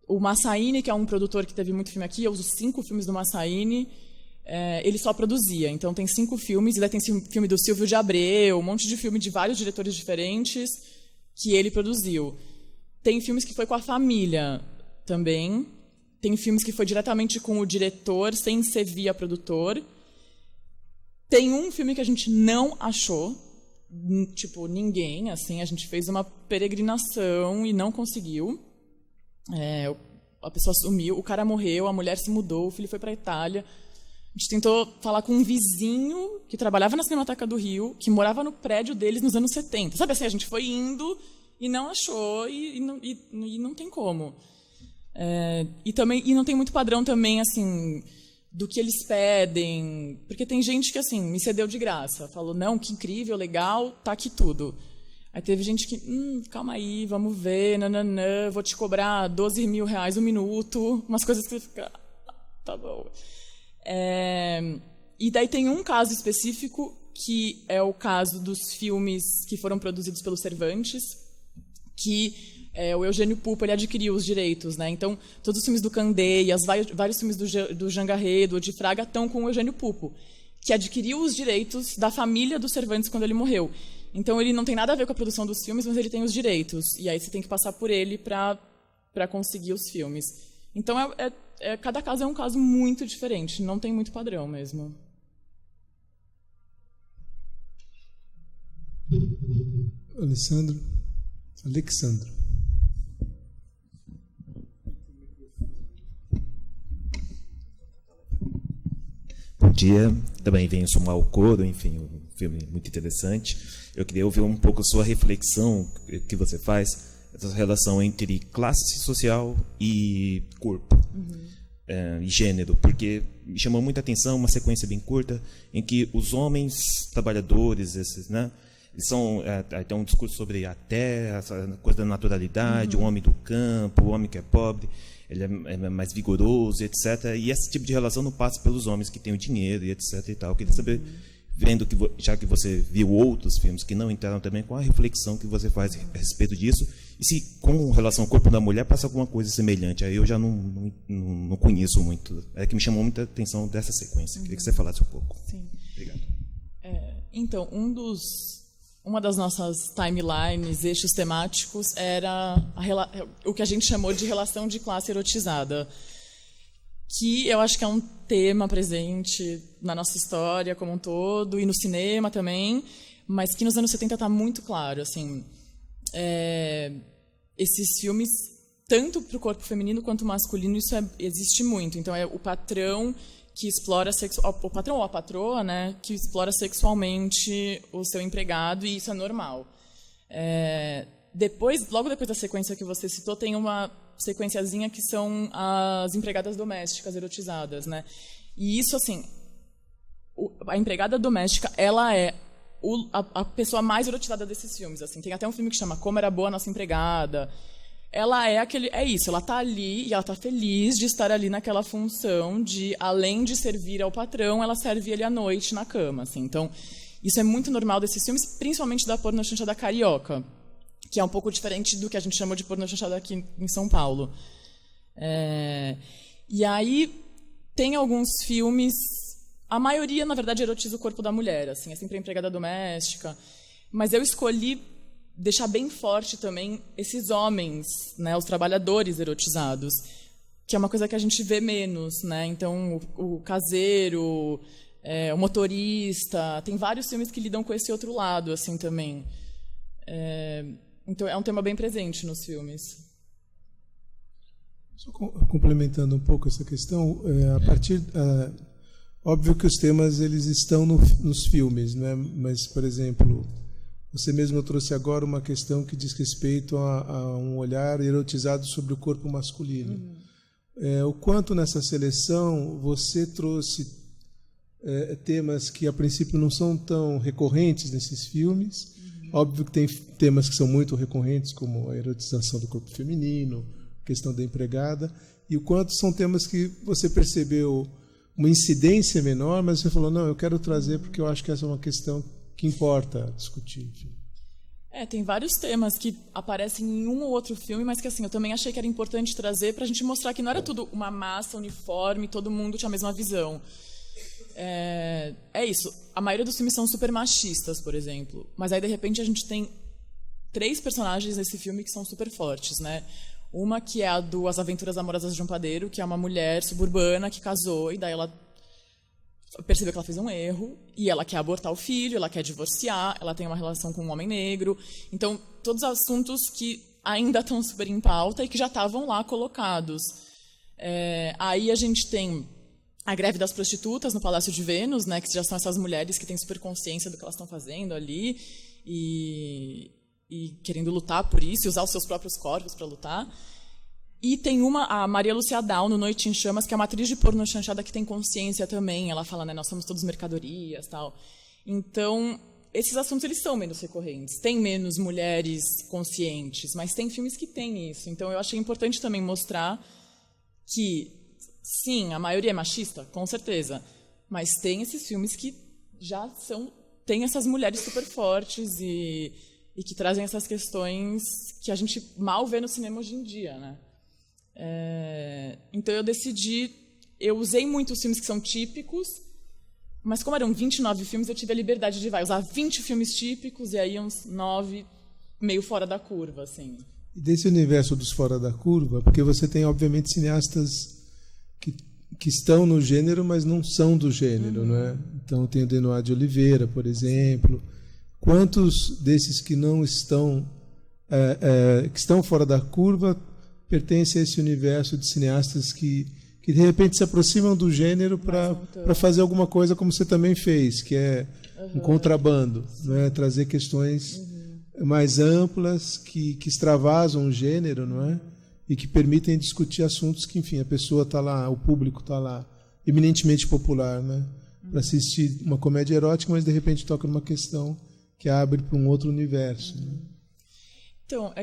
O Massaini, que é um produtor que teve muito filme aqui, eu uso 5 filmes do Massaini, ele só produzia. Então, tem 5 filmes, e daí tem filme do Silvio de Abreu, um monte de filme de vários diretores diferentes que ele produziu. Tem filmes que foi com a família também. Tem filmes que foi diretamente com o diretor, sem ser via produtor. Tem um filme que a gente não achou, tipo, ninguém, assim, a gente fez uma peregrinação e não conseguiu. A pessoa sumiu, o cara morreu, a mulher se mudou, o filho foi para a Itália. A gente tentou falar com um vizinho que trabalhava na Cinemateca do Rio, que morava no prédio deles nos anos 70. Sabe assim, a gente foi indo e não achou e não tem como. E não tem muito padrão também, assim, do que eles pedem. Porque tem gente que, assim, me cedeu de graça. Falou, não, que incrível, legal, tá aqui tudo. Aí teve gente que, calma aí, vamos ver, nananã, vou te cobrar 12 mil reais um minuto. Umas coisas que você fica, tá bom. E daí tem um caso específico, que é o caso dos filmes que foram produzidos pelo Cervantes, que o Eugênio Pupo ele adquiriu os direitos, né? Então, todos os filmes do Candeias, vários filmes do Jean Garret, do de Fraga, estão com o Eugênio Pupo, que adquiriu os direitos da família do Cervantes quando ele morreu. Então, ele não tem nada a ver com a produção dos filmes, mas ele tem os direitos. E aí você tem que passar por ele para conseguir os filmes. Então, cada caso é um caso muito diferente, não tem muito padrão mesmo. Alexandro. Bom dia, também venho somar o coro, enfim, um filme muito interessante. Eu queria ouvir um pouco a sua reflexão que você faz, essa relação entre classe social e corpo, e gênero, porque me chamou muita atenção uma sequência bem curta em que os homens trabalhadores, esses, né, eles são, tem um discurso sobre a terra, essa coisa da naturalidade, o homem do campo, o homem que é pobre, ele é mais vigoroso, etc. E esse tipo de relação não passa pelos homens que têm o dinheiro e etc. e tal. Eu queria saber, vendo que, já que você viu outros filmes que não entraram também, qual a reflexão que você faz a respeito disso, e se com relação ao corpo da mulher passa alguma coisa semelhante. Aí eu já não conheço muito. É que me chamou muita atenção dessa sequência. Queria que você falasse um pouco. Sim. Obrigado. Então, uma das nossas timelines, eixos temáticos, era o que a gente chamou de relação de classe erotizada, que eu acho que é um tema presente na nossa história como um todo, e no cinema também, mas que nos anos 70 está muito claro. Assim, esses filmes, tanto para o corpo feminino quanto masculino, isso existe muito. Então, é o patrão que explora o patrão ou a patroa, né, que explora sexualmente o seu empregado, e isso é normal. Logo depois da sequência que você citou, tem uma sequenciazinha que são as empregadas domésticas erotizadas, né? E isso, assim, a empregada doméstica, ela é a pessoa mais erotizada desses filmes. Assim, tem até um filme que chama Como Era Boa a Nossa Empregada. Ela isso, ela está ali e ela está feliz de estar ali naquela função de, além de servir ao patrão, ela serve ele à noite na cama. Assim. Então, isso é muito normal desses filmes, principalmente da pornochanchada carioca, que é um pouco diferente do que a gente chama de pornochanchada aqui em São Paulo. E aí, tem alguns filmes, a maioria, na verdade, erotiza o corpo da mulher, assim, é sempre a empregada doméstica, mas eu escolhi deixar bem forte também esses homens, né, os trabalhadores erotizados, que é uma coisa que a gente vê menos, né? Então, o caseiro, o motorista, tem vários filmes que lidam com esse outro lado, assim, também. Então, é um tema bem presente nos filmes. Só complementando um pouco essa questão, óbvio que os temas eles estão nos filmes, né? Mas, por exemplo, você mesmo trouxe agora uma questão que diz respeito a um olhar erotizado sobre o corpo masculino. O quanto nessa seleção você trouxe temas que a princípio não são tão recorrentes nesses filmes. Óbvio que tem temas que são muito recorrentes, como a erotização do corpo feminino, a questão da empregada, e o quanto são temas que você percebeu uma incidência menor, mas você falou, não, eu quero trazer porque eu acho que essa é uma questão que importa discutir. Tem vários temas que aparecem em um ou outro filme, mas que assim, eu também achei que era importante trazer para a gente mostrar que não era tudo uma massa uniforme, todo mundo tinha a mesma visão. Isso. A maioria dos filmes são super machistas, por exemplo. Mas aí, de repente, a gente tem 3 personagens nesse filme que são super fortes, né? Uma que é a do As Aventuras Amorosas de João Padeiro, que é uma mulher suburbana que casou, e daí ela percebeu que ela fez um erro e ela quer abortar o filho, ela quer divorciar, ela tem uma relação com um homem negro. Então, todos os assuntos que ainda estão super em pauta e que já estavam lá colocados. Aí a gente tem a greve das prostitutas no Palácio de Vênus, né, que já são essas mulheres que têm super consciência do que elas estão fazendo ali e querendo lutar por isso e usar os seus próprios corpos para lutar. E tem a Maria Lúcia Dal, no Noite em Chamas, que é uma atriz de pornô chanchada que tem consciência também. Ela fala, né, nós somos todos mercadorias, tal. Então, esses assuntos eles são menos recorrentes. Tem menos mulheres conscientes, mas tem filmes que têm isso. Então, eu achei importante também mostrar que, sim, a maioria é machista, com certeza, mas tem esses filmes que já tem essas mulheres super fortes e que trazem essas questões que a gente mal vê no cinema hoje em dia, né? Então eu usei muitos filmes que são típicos, mas como eram 29 filmes, eu tive a liberdade de usar 20 filmes típicos e aí uns 9 meio fora da curva, assim. E desse universo dos fora da curva, porque você tem, obviamente, cineastas que estão no gênero, mas não são do gênero, né? Então tem o Denoir de Oliveira, por exemplo. Quantos desses que não estão que estão fora da curva pertencem a esse universo de cineastas que de repente se aproximam do gênero para fazer alguma coisa como você também fez, que é um contrabando, né? Trazer questões mais amplas que extravasam o gênero, não é? E que permitem discutir assuntos que, enfim, a pessoa está lá, o público está lá, eminentemente popular, né? Para assistir uma comédia erótica, mas de repente toca numa questão que abre para um outro universo. Né? Então,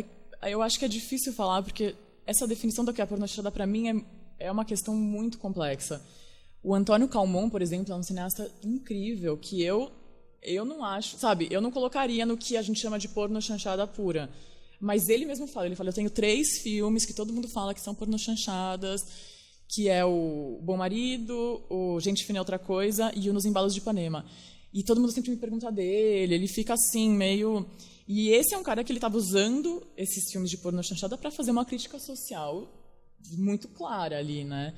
eu acho que é difícil falar, porque essa definição do que é a pornochanchada, para mim, é uma questão muito complexa. O Antônio Calmon, por exemplo, é um cineasta incrível, que eu não acho, sabe, eu não colocaria no que a gente chama de pornochanchada pura. Mas ele mesmo fala, eu tenho 3 filmes que todo mundo fala que são pornochanchadas, que é o Bom Marido, o Gente Fina é Outra Coisa e o Nos Embalos de Ipanema. E todo mundo sempre me pergunta dele, ele fica assim, meio... E esse é um cara que ele estava usando esses filmes de pornochanchada para fazer uma crítica social muito clara ali, né?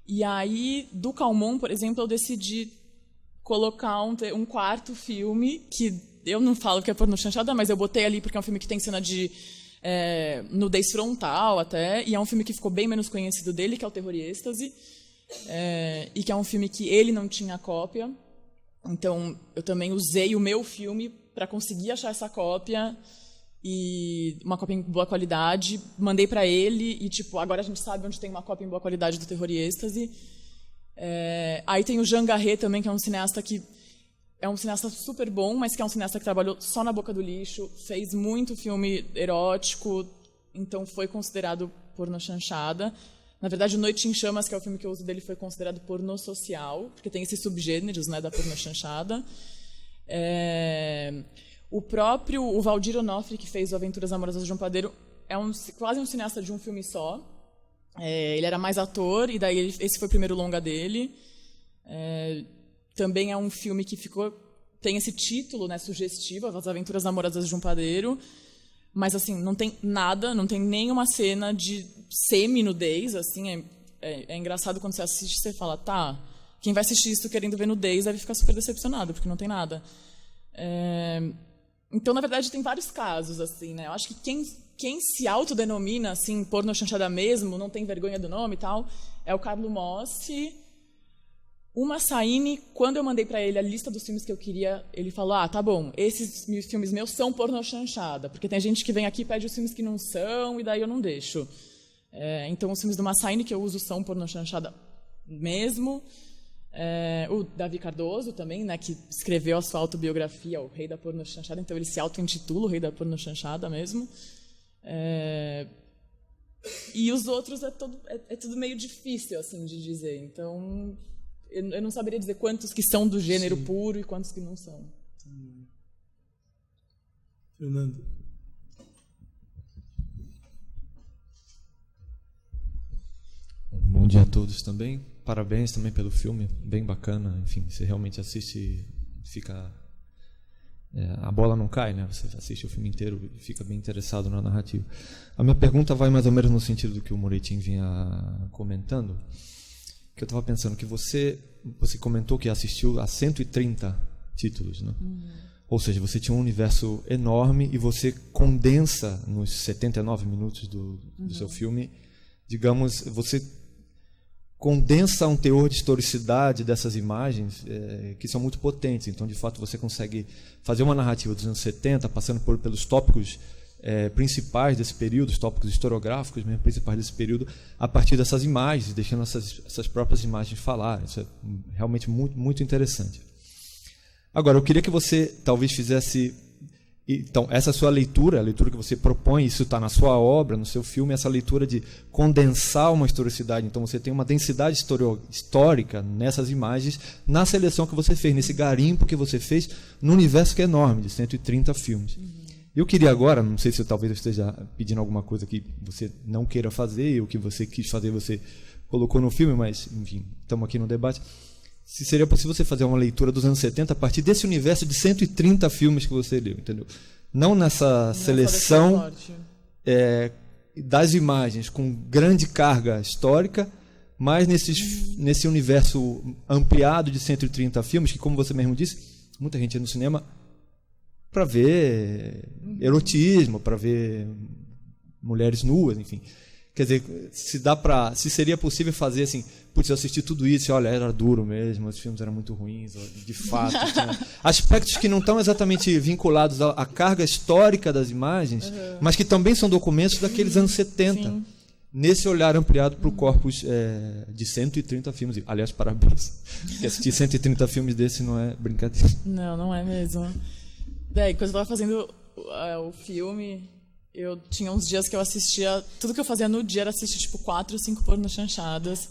E aí, do Calmon, por exemplo, eu decidi colocar um quarto filme, que eu não falo que é pornochanchada, mas eu botei ali porque é um filme que tem cena de nudez frontal até, e é um filme que ficou bem menos conhecido dele, que é o Terror e Êxtase, e que é um filme que ele não tinha cópia. Então, eu também usei o meu filme para conseguir achar essa cópia, e uma cópia em boa qualidade, mandei para ele, e tipo, agora a gente sabe onde tem uma cópia em boa qualidade do Terror e Êxtase. Aí tem o Jean Garret também, que é um cineasta super bom, mas que é um cineasta que trabalhou só na boca do lixo, fez muito filme erótico, então foi considerado pornochanchada. Na verdade, o Noite em Chamas, que é o filme que eu uso dele, foi considerado pornossocial, porque tem esses subgêneros, né, da pornochanchada. O Valdir Onofre, que fez o Aventuras Amorosas de João Padeiro, é quase um cineasta de um filme só. Ele era mais ator, e daí esse foi o primeiro longa dele. Também é um filme que tem esse título, né, sugestivo, As Aventuras Amorosas de João Padeiro, mas assim, não tem nada, não tem nenhuma cena de semi-nudez, assim, é engraçado quando você assiste, você fala, tá, quem vai assistir isso querendo ver nudez deve ficar super decepcionado, porque não tem nada. Então, na verdade, tem vários casos, assim, né, eu acho que quem se autodenomina, assim, pornochanchada mesmo, não tem vergonha do nome e tal, é o Carlo Mossi. O Massaini, quando eu mandei para ele a lista dos filmes que eu queria, ele falou, tá bom, esses filmes meus são pornochanchada, porque tem gente que vem aqui e pede os filmes que não são, e daí eu não deixo. Então, os filmes do Massaini que eu uso são pornochanchada mesmo. O Davi Cardoso também, né, que escreveu a sua autobiografia, O Rei da Pornochanchada, então ele se auto-intitula O Rei da Pornochanchada mesmo. E os outros é tudo meio difícil, assim, de dizer, então... Eu não saberia dizer quantos que são do gênero puro e quantos que não são. Fernando. Bom dia a todos também. Parabéns também pelo filme, bem bacana. Enfim, você realmente assiste, fica... a bola não cai, né? Você assiste o filme inteiro e fica bem interessado na narrativa. A minha pergunta vai mais ou menos no sentido do que o Moretin vinha comentando. que eu estava pensando que você comentou que assistiu a 130 títulos, né? Ou seja, você tinha um universo enorme e você condensa nos 79 minutos do seu filme, digamos, você condensa um teor de historicidade dessas imagens que são muito potentes. Então, de fato, você consegue fazer uma narrativa dos anos 70, passando pelos tópicos principais desse período, os tópicos historiográficos mesmo principais desse período, a partir dessas imagens, deixando essas próprias imagens falar. Isso é realmente muito, muito interessante. Agora, eu queria que você talvez fizesse... Então, essa sua leitura, a leitura que você propõe, isso está na sua obra, no seu filme, essa leitura de condensar uma historicidade. Então, você tem uma densidade histórica nessas imagens, na seleção que você fez, nesse garimpo que você fez, no universo que é enorme, de 130 filmes. Eu queria agora, não sei se talvez eu esteja pedindo alguma coisa que você não queira fazer, ou que você quis fazer, você colocou no filme, mas, enfim, estamos aqui no debate. Se seria possível você fazer uma leitura dos anos 70 a partir desse universo de 130 filmes que você leu, entendeu? Não nessa seleção das imagens com grande carga histórica, mas nesse universo ampliado de 130 filmes, que, como você mesmo disse, muita gente ia no cinema para ver erotismo, para ver mulheres nuas, enfim. Quer dizer, se seria possível fazer assim, putz, eu assisti tudo isso e olha, era duro mesmo, os filmes eram muito ruins, de fato. Tinha aspectos que não estão exatamente vinculados à carga histórica das imagens, mas que também são documentos daqueles anos 70. Sim. Nesse olhar ampliado para o corpus de 130 filmes. Aliás, parabéns. Porque assistir 130 filmes desse não é brincadeira. Não é mesmo. Daí, quando eu estava fazendo o filme... Eu tinha uns dias que eu assistia... Tudo que eu fazia no dia era assistir, 4 ou 5 pornochanchadas.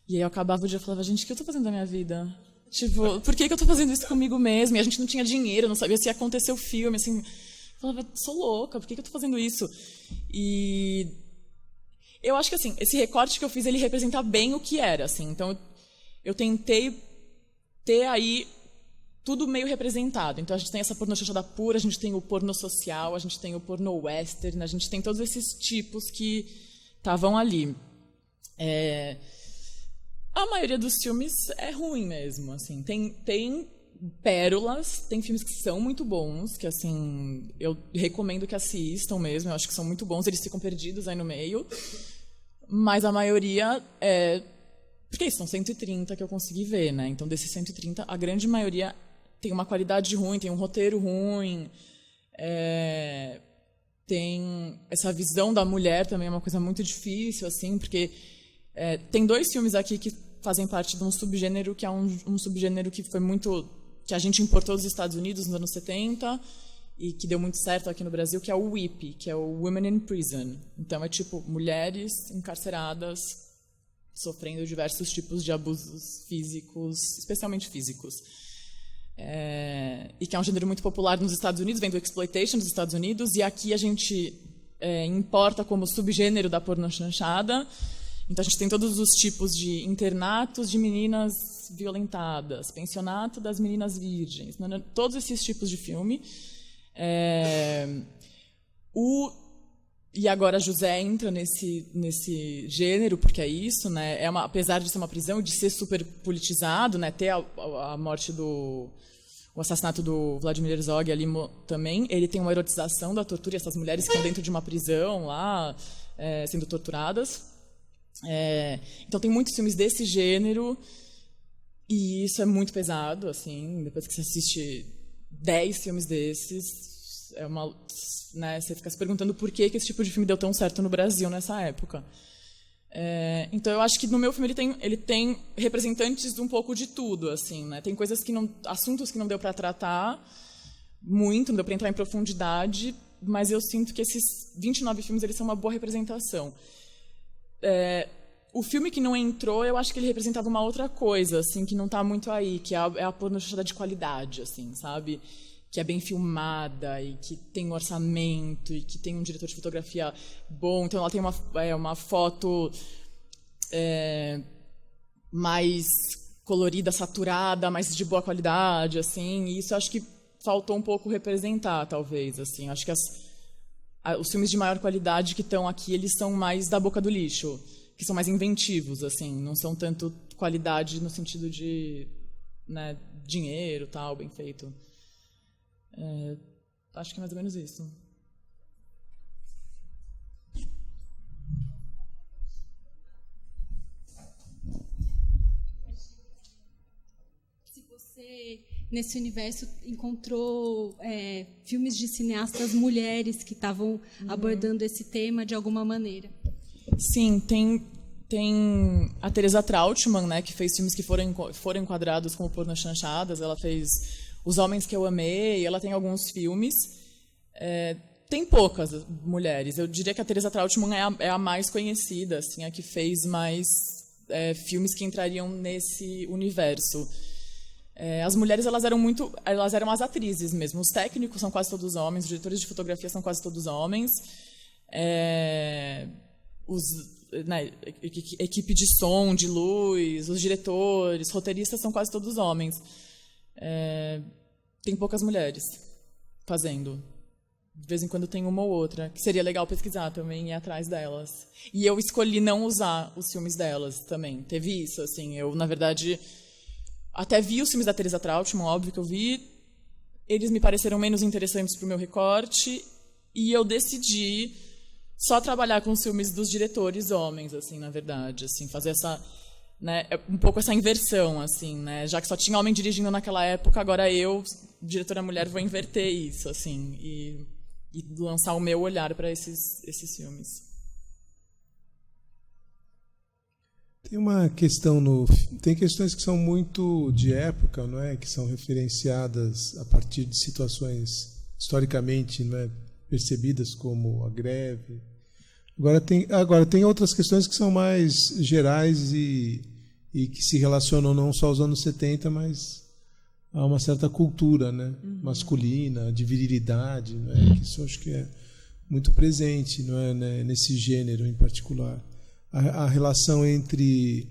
E aí eu acabava o dia e falava, gente, o que eu tô fazendo da minha vida? Por que eu tô fazendo isso comigo mesmo? E a gente não tinha dinheiro, não sabia se ia acontecer o filme, assim... Eu falava, sou louca, por que eu tô fazendo isso? E... Eu acho que, assim, esse recorte que eu fiz, ele representa bem o que era, assim. Então, eu tentei ter aí... tudo meio representado. Então, a gente tem essa pornochanchada pura, a gente tem o porno social, a gente tem o porno western, a gente tem todos esses tipos que estavam ali. A maioria dos filmes é ruim mesmo. Assim. Tem pérolas, tem filmes que são muito bons, que assim eu recomendo que assistam mesmo, eu acho que são muito bons, eles ficam perdidos aí no meio. Mas a maioria porque são 130 que eu consegui ver, né? Então, desses 130, a grande maioria tem uma qualidade ruim, tem um roteiro ruim, tem essa visão da mulher também é uma coisa muito difícil, assim, porque tem 2 filmes aqui que fazem parte de um subgênero que é um subgênero que foi muito... que a gente importou dos Estados Unidos nos anos 70 e que deu muito certo aqui no Brasil, que é o WIP, que é o Women in Prison. Então, é tipo mulheres encarceradas sofrendo diversos tipos de abusos físicos, especialmente físicos. E que é um gênero muito popular nos Estados Unidos, vem do exploitation dos Estados Unidos, e aqui a gente importa como subgênero da pornochanchada. Então a gente tem todos os tipos de internatos de meninas violentadas, pensionato das meninas virgens, todos esses tipos de filme. E agora José entra nesse gênero, porque é isso, né? Apesar de ser uma prisão e de ser super politizado, né? Ter a morte o assassinato do Vladimir Herzog ali também, ele tem uma erotização da tortura, e essas mulheres que estão dentro de uma prisão lá, sendo torturadas. Então tem muitos filmes desse gênero, e isso é muito pesado, assim, depois que você assiste 10 filmes desses, né, você fica se perguntando por que esse tipo de filme deu tão certo no Brasil nessa época. Então eu acho que no meu filme ele tem representantes de um pouco de tudo, assim, né? Tem coisas assuntos que não deu para tratar muito, não deu para entrar em profundidade, mas eu sinto que esses 29 filmes eles são uma boa representação. O filme que não entrou, eu acho que ele representava uma outra coisa, assim, que não está muito aí, que é a pornochanchada de qualidade, assim, sabe? Que é bem filmada e que tem um orçamento e que tem um diretor de fotografia bom. Então, ela tem uma foto mais colorida, saturada, mais de boa qualidade, assim. E isso eu acho que faltou um pouco representar, talvez, assim. Acho que os filmes de maior qualidade que estão aqui, eles são mais da boca do lixo. que são mais inventivos, assim, não são tanto qualidade no sentido de, né, dinheiro, tal, bem feito. Acho que é mais ou menos isso. Se você, nesse universo, encontrou filmes de cineastas mulheres que estavam abordando esse tema de alguma maneira. Sim, tem a Teresa Trautmann, né, que fez filmes que foram enquadrados como porno chanchadas. Ela fez Os Homens que Eu Amei, ela tem alguns filmes. Tem poucas mulheres. Eu diria que a Teresa Trautmann é a mais conhecida, assim, a que fez mais filmes que entrariam nesse universo. As mulheres elas eram as atrizes mesmo. Os técnicos são quase todos homens, os diretores de fotografia são quase todos homens. Equipe de som, de luz, os diretores, roteiristas são quase todos homens. Tem poucas mulheres fazendo. De vez em quando tem uma ou outra, que seria legal pesquisar também e ir atrás delas. E eu escolhi não usar os filmes delas também. Teve isso, assim. Eu, na verdade, até vi os filmes da Teresa Trautmann, óbvio que eu vi. Eles me pareceram menos interessantes para o meu recorte. E eu decidi só trabalhar com os filmes dos diretores homens, assim, na verdade. Assim, fazer essa, né, um pouco essa inversão, assim, né? Já que só tinha homem dirigindo naquela época, agora eu, diretora mulher, vou inverter isso, assim. E lançar o meu olhar para esses filmes. Tem uma questão tem questões que são muito de época, não é, que são referenciadas a partir de situações historicamente, não é, percebidas, como a greve. Agora tem outras questões que são mais gerais e que se relacionam não só aos anos 70, mas há uma certa cultura, né, masculina, de virilidade, né, que isso acho que é muito presente, não é, né, nesse gênero em particular. A relação entre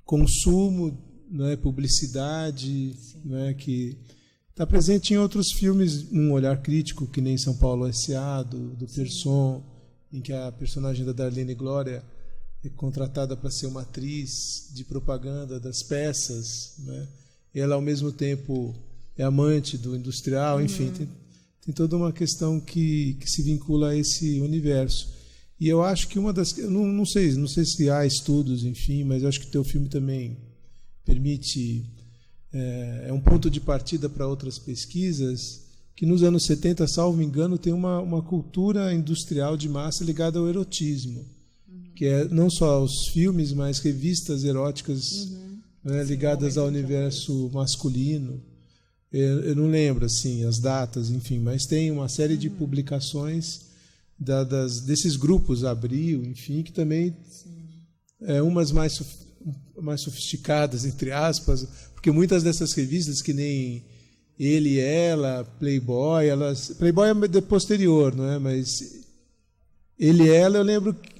consumo, né, publicidade, né, que está presente em outros filmes, num olhar crítico, que nem São Paulo S.A., do Persson, em que a personagem da Darlene Glória é contratada para ser uma atriz de propaganda das peças, né? Ela, ao mesmo tempo, é amante do industrial, enfim, tem toda uma questão que se vincula a esse universo. E eu acho que uma das... Não sei se há estudos, enfim, mas eu acho que o teu filme também permite... É um ponto de partida para outras pesquisas, que nos anos 70, salvo engano, tem uma cultura industrial de massa ligada ao erotismo, que é não só aos filmes, mas revistas eróticas... Né, ligadas ao universo masculino. Eu não lembro assim as datas, enfim, mas tem uma série de publicações desses grupos, Abril, enfim, que também umas mais sofisticadas, entre aspas, porque muitas dessas revistas, que nem Ele e Ela, Playboy, Playboy é posterior, não é? Mas Ele e Ela, eu lembro que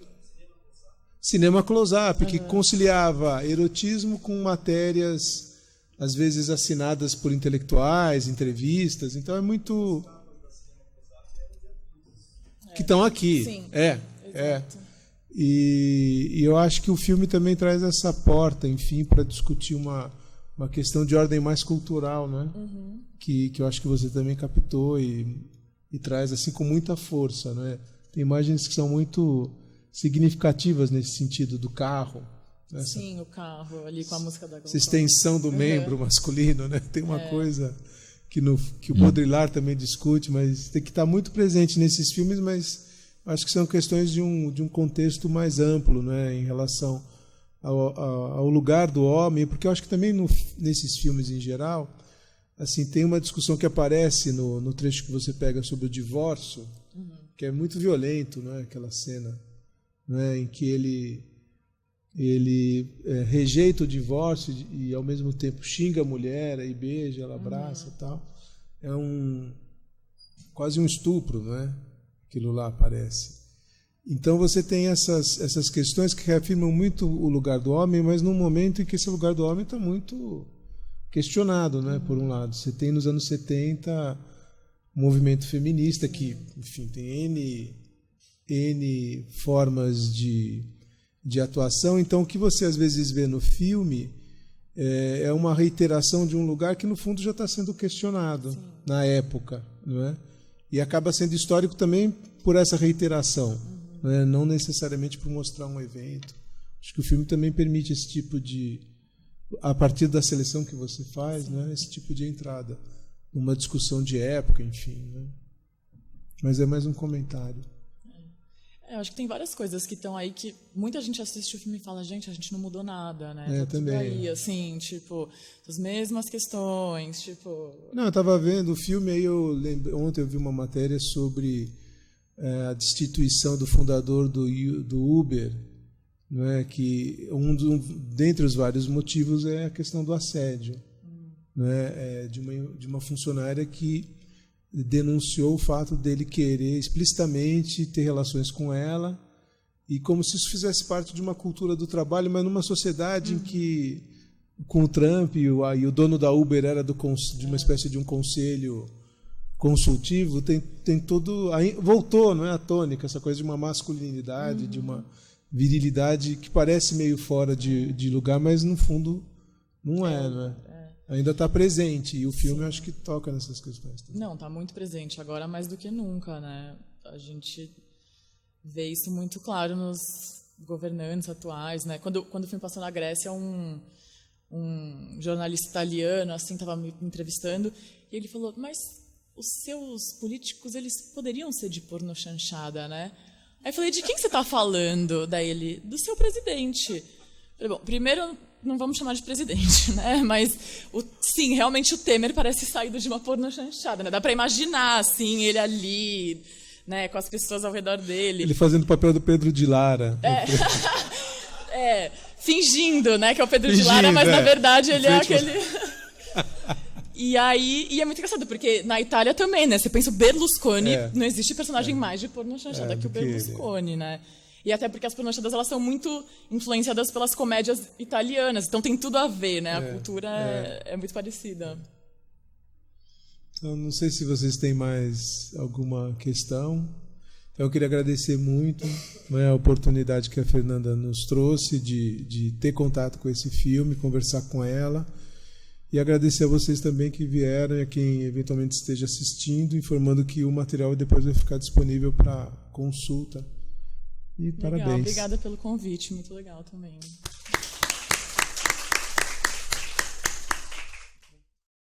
Cinema Close-Up, que conciliava erotismo com matérias, às vezes assinadas por intelectuais, entrevistas. Então é muito... que estão aqui. Sim. E eu acho que o filme também traz essa porta, enfim, para discutir uma questão de ordem mais cultural, né? Que eu acho que você também captou e traz assim com muita força, né? Tem imagens que são muito significativas nesse sentido do carro. Sim, o carro ali com a música da Globo. Essa extensão do membro masculino, né? Tem uma coisa que o Baudrillard também discute, mas tem que estar muito presente nesses filmes, mas acho que são questões de um contexto mais amplo, né, em relação ao lugar do homem, porque eu acho que também nesses filmes em geral, assim, tem uma discussão que aparece no trecho que você pega sobre o divórcio, que é muito violento, né, aquela cena, né, em que ele rejeita o divórcio e ao mesmo tempo xinga a mulher, aí beija, ela abraça e tal. É quase um estupro, né? Aquilo lá aparece. Então você tem essas questões que reafirmam muito o lugar do homem, mas num momento em que esse lugar do homem está muito questionado, né? Por um lado, você tem nos anos 70 o movimento feminista que, enfim, tem N formas de de atuação. Então, o que você às vezes vê no filme é uma reiteração de um lugar que, no fundo, já está sendo questionado na época, não é? E acaba sendo histórico também por essa reiteração, não necessariamente por mostrar um evento. Acho que o filme também permite esse tipo de, a partir da seleção que você faz, né, esse tipo de entrada numa discussão de época, enfim. Né? Mas é mais um comentário. Eu acho que tem várias coisas que estão aí que muita gente assiste o filme e fala, gente, a gente não mudou nada, né? Tá também. Tudo aí, assim, tipo, as mesmas questões, tipo... Não, eu estava vendo o filme, aí ontem eu vi uma matéria sobre a destituição do fundador do Uber, não é? Que dentre os vários motivos é a questão do assédio, não é? De uma funcionária que denunciou o fato dele querer explicitamente ter relações com ela, e como se isso fizesse parte de uma cultura do trabalho, mas numa sociedade em que, com o Trump e o dono da Uber era de uma espécie de um conselho consultivo, tem todo... Voltou, não é, a tônica, essa coisa de uma masculinidade, de uma virilidade que parece meio fora de lugar, mas no fundo não é, não é? Ainda está presente, e o filme eu acho que toca nessas questões também. Não, está muito presente, agora mais do que nunca, né? A gente vê isso muito claro nos governantes atuais, né? Quando o filme passou na Grécia, um jornalista italiano assim estava me entrevistando, e ele falou, mas os seus políticos, eles poderiam ser de porno chanchada, né? Aí eu falei, de quem você está falando? Daí ele, do seu presidente. Eu falei, bom, primeiro... não vamos chamar de presidente, né? Mas, sim, realmente o Temer parece saído de uma porno chanchada, né? Dá para imaginar, assim, ele ali, né? Com as pessoas ao redor dele. Ele fazendo o papel do Pedro de Lara. Fingindo, né? Que é o Pedro de Lara, mas na verdade ele é aquele... E é muito engraçado, porque na Itália também, né? Você pensa o Berlusconi, não existe personagem mais de porno chanchada que o Berlusconi, né? E até porque as pornochanchadas, elas são muito influenciadas pelas comédias italianas, então tem tudo a ver, né? A cultura é muito parecida. Então, não sei se vocês têm mais alguma questão. Então, eu queria agradecer muito, né, a oportunidade que a Fernanda nos trouxe de ter contato com esse filme, conversar com ela. E agradecer a vocês também que vieram e a quem eventualmente esteja assistindo, informando que o material depois vai ficar disponível para consulta. E legal, parabéns. Obrigada pelo convite, muito legal também.